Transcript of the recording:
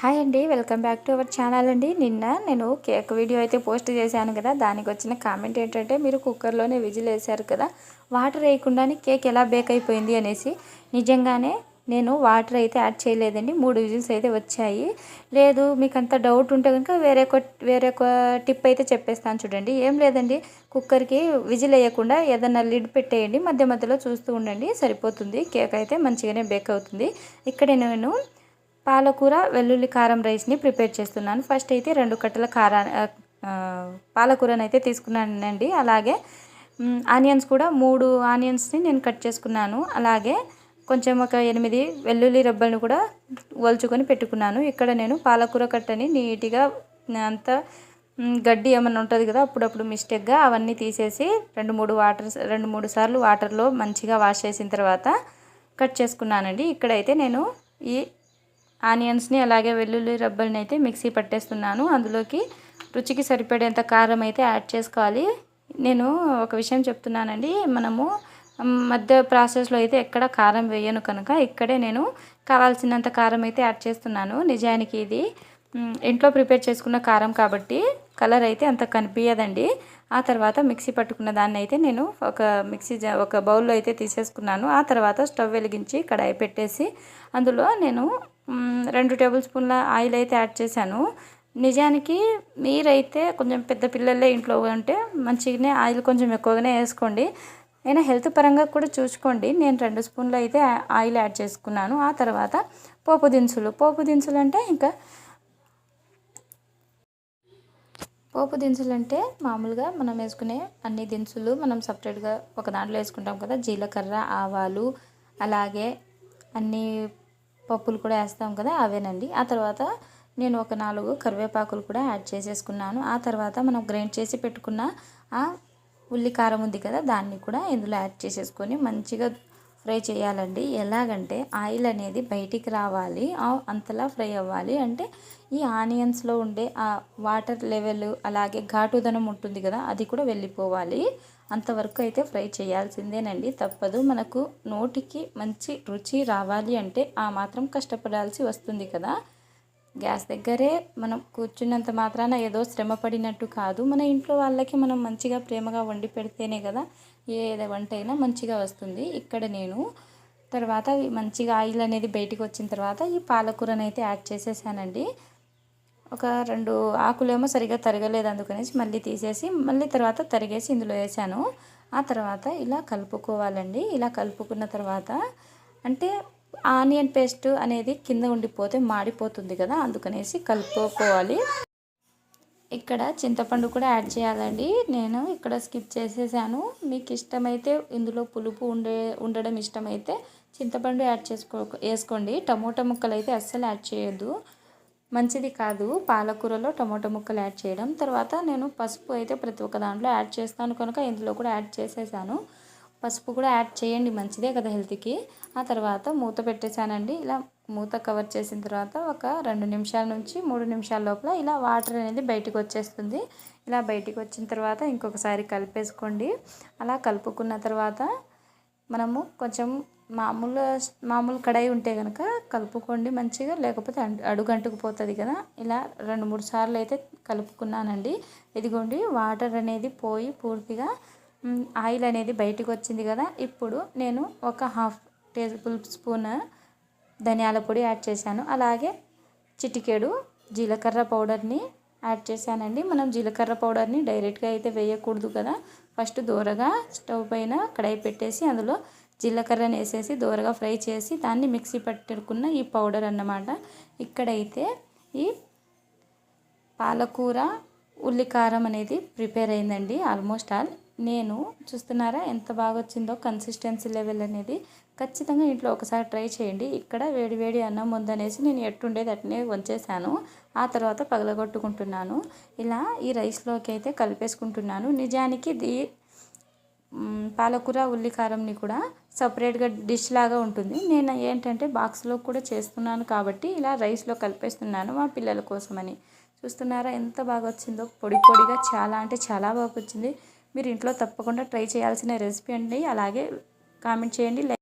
Hi అండి, welcome back to our channel అండి. నిన్న నేను కేక్ వీడియో అయితే పోస్ట్ చేశాను కదా, దానికి వచ్చిన కామెంట్ ఏంటంటే మీరు కుక్కర్లోనే విజిల్ వేశారు కదా, వాటర్ వేయకుండానే కేక్ ఎలా బేక్ అయిపోయింది అనేసి. నిజంగానే నేను వాటర్ అయితే యాడ్ చేయలేదండి, 3 విజిల్స్ అయితే వచ్చాయి. లేదు మీకు అంత డౌట్ ఉంటే కనుక వేరే ఒక టిప్ అయితే చెప్పేస్తాను చూడండి. ఏం లేదండి, కుక్కర్కి విజిల్ వేయకుండా ఏదైనా లిడ్ పెట్టేయండి, మధ్య మధ్యలో చూస్తూ ఉండండి, సరిపోతుంది. కేక్ అయితే మంచిగానే బేక్ అవుతుంది. ఇక్కడ నేను పాలకూర వెల్లుల్లి కారం రైస్ని ప్రిపేర్ చేస్తున్నాను. ఫస్ట్ అయితే 2 కట్టల పాలకూరని అయితే తీసుకున్నానండి. అలాగే ఆనియన్స్ కూడా 3 ఆనియన్స్ని నేను కట్ చేసుకున్నాను. అలాగే కొంచెం ఒక 8 వెల్లుల్లి రెబ్బలను కూడా ఒలుచుకొని పెట్టుకున్నాను. ఇక్కడ నేను పాలకూర కట్టని నీట్గా అంతా గడ్డి ఏమన్నా ఉంటుంది కదా, అప్పుడప్పుడు మిస్టేక్గా అవన్నీ తీసేసి 2-3 సార్లు వాటర్లో మంచిగా వాష్ చేసిన తర్వాత కట్ చేసుకున్నానండి. ఇక్కడైతే నేను ఈ ఆనియన్స్ని అలాగే వెల్లుల్లి రబ్బల్ని అయితే మిక్సీ పట్టేస్తున్నాను. అందులోకి రుచికి సరిపడేంత కారం అయితే యాడ్ చేసుకోవాలి. నేను ఒక విషయం చెప్తున్నానండి, మనము మధ్య ప్రాసెస్లో అయితే ఎక్కడ కారం వేయను కనుక ఇక్కడే నేను కావాల్సినంత కారం అయితే యాడ్ చేస్తున్నాను. నిజానికి ఇది ఇంట్లో ప్రిపేర్ చేసుకున్న కారం కాబట్టి కలర్ అయితే అంత కనిపించదండి. ఆ తర్వాత మిక్సీ పట్టుకున్న దాన్ని అయితే నేను ఒక బౌల్లో అయితే తీసేసుకున్నాను. ఆ తర్వాత స్టవ్ వెలిగించి కడాయి పెట్టేసి అందులో నేను 2 టేబుల్ స్పూన్ల ఆయిల్ అయితే యాడ్ చేశాను. నిజానికి మీరైతే కొంచెం పెద్ద పిల్లలే ఇంట్లో ఉంటే మంచిగానే ఆయిల్ కొంచెం ఎక్కువగానే వేసుకోండి. అయినా హెల్త్ పరంగా కూడా చూసుకోండి. నేను 2 స్పూన్లు అయితే ఆయిల్ యాడ్ చేసుకున్నాను. ఆ తర్వాత పోపు దినుసులు అంటే మామూలుగా మనం వేసుకునే అన్ని దినుసులు మనం సపరేట్గా ఒక దాంట్లో వేసుకుంటాం కదా. జీలకర్ర, ఆవాలు, అలాగే అన్ని పప్పులు కూడా వేస్తాం కదా, అవేనండి. ఆ తర్వాత నేను ఒక 4 కరివేపాకులు కూడా యాడ్ చేసేసుకున్నాను. ఆ తర్వాత మనం గ్రైండ్ చేసి పెట్టుకున్న ఆ ఉల్లి కారం ఉంది కదా, దాన్ని కూడా ఇందులో యాడ్ చేసేసుకొని మంచిగా ఫ్రై చేయాలండి. ఎలాగంటే ఆయిల్ అనేది బయటికి రావాలి, అంతలా ఫ్రై అవ్వాలి. అంటే ఈ ఆనియన్స్లో ఉండే ఆ వాటర్ లెవెల్ అలాగే ఘాటుదనం ఉంటుంది కదా, అది కూడా వెళ్ళిపోవాలి. అంతవరకు అయితే ఫ్రై చేయాల్సిందేనండి, తప్పదు. మనకు నోటికి మంచి రుచి రావాలి అంటే ఆ మాత్రం కష్టపడాల్సి వస్తుంది కదా. గ్యాస్ దగ్గరే మనం కూర్చున్నంత మాత్రాన ఏదో శ్రమ పడినట్టు కాదు. మన ఇంట్లో వాళ్ళకి మనం మంచిగా ప్రేమగా వండి పెడితేనే కదా ఏ వంట అయినా మంచిగా వస్తుంది. ఇక్కడ నేను తర్వాత మంచిగా ఆయిల్ అనేది బయటికి వచ్చిన తర్వాత ఈ పాలకూరని అయితే యాడ్ చేసేసానండి. ఒక 2 ఆకులేమో సరిగా తరగలేదు, అందుకనేసి మళ్ళీ తీసేసి మళ్ళీ తర్వాత తరిగేసి ఇందులో వేసాను. ఆ తర్వాత ఇలా కలుపుకోవాలండి. ఇలా కలుపుకున్న తర్వాత అంటే ఆనియన్ పేస్ట్ అనేది కింద ఉండిపోతే మాడిపోతుంది కదా, అందుకనేసి కలుపుకోవాలి. ఇక్కడ చింతపండు కూడా యాడ్ చేయాలండి. నేను ఇక్కడ స్కిప్ చేసేసాను. మీకు ఇష్టమైతే ఇందులో పులుపు ఉండడం ఇష్టమైతే చింతపండు వేసుకోండి. టమోటా ముక్కలు అయితే అస్సలు యాడ్ చేయొద్దు, మంచిది కాదు పాలకూరలో టమోటా ముక్కలు యాడ్ చేయడం. తర్వాత నేను పసుపు అయితే ప్రతి ఒక్క దాంట్లో యాడ్ చేస్తాను కనుక ఇందులో కూడా యాడ్ చేసేసాను. పసుపు కూడా యాడ్ చేయండి, మంచిదే కదా హెల్త్కి. ఆ తర్వాత మూత పెట్టేశానండి. ఇలా మూత కవర్ చేసిన తర్వాత ఒక 2 నిమిషాల నుంచి 3 నిమిషాల లోపల ఇలా వాటర్ అనేది బయటకు వచ్చేస్తుంది. ఇలా బయటకు వచ్చిన తర్వాత ఇంకొకసారి కలిపేసుకోండి. అలా కలుపుకున్న తర్వాత మనము కొంచెం మామూలు కడాయి ఉంటే కనుక కలుపుకోండి మంచిగా, లేకపోతే అడుగంటుకుపోతుంది కదా. ఇలా 2-3 సార్లు అయితే కలుపుకున్నానండి. ఇదిగోండి వాటర్ అనేది పోయి పూర్తిగా ఆయిల్ అనేది బయటకు వచ్చింది కదా. ఇప్పుడు నేను ఒక 1/2 టేబుల్ స్పూన్ ధనియాల పొడి యాడ్ చేశాను. అలాగే చిటికెడు జీలకర్ర పౌడర్ని యాడ్ చేశానండి. మనం జీలకర్ర పౌడర్ని డైరెక్ట్గా అయితే వేయకూడదు కదా. ఫస్ట్ దూరగా స్టవ్ పైన కడాయి పెట్టేసి అందులో జీలకర్రని వేసేసి దూరగా ఫ్రై చేసి దాన్ని మిక్సీ పట్టుకున్న ఈ పౌడర్ అన్నమాట. ఇక్కడైతే ఈ పాలకూర ఉల్లి కారం అనేది ప్రిపేర్ అయిందండి. ఆల్మోస్ట్ ఆల్ నేను చూస్తున్నారా ఎంత బాగా వచ్చిందో కన్సిస్టెన్సీ లెవెల్ అనేది. ఖచ్చితంగా ఇంట్లో ఒకసారి ట్రై చేయండి. ఇక్కడ వేడి అన్నం ఉందనేసి నేను ఎట్టుండేది అట్నే వంచేసాను. ఆ తర్వాత పగలగొట్టుకుంటున్నాను. ఇలా ఈ రైస్లోకి అయితే కలిపేసుకుంటున్నాను. నిజానికి ఇది పాలకూర ఉల్లి కారంని కూడా సపరేట్గా డిష్ లాగా ఉంటుంది. నేను ఏంటంటే బాక్స్లో కూడా చేస్తున్నాను కాబట్టి ఇలా రైస్లో కలిపేస్తున్నాను మా పిల్లల కోసమని. చూస్తున్నారా ఎంత బాగా వచ్చిందో, పొడిగా చాలా అంటే చాలా బాగా వచ్చింది. మీరు ఇంట్లో తప్పకుండా ట్రై చేయాల్సిన రెసిపీ అండి. అలాగే కామెంట్ చేయండి.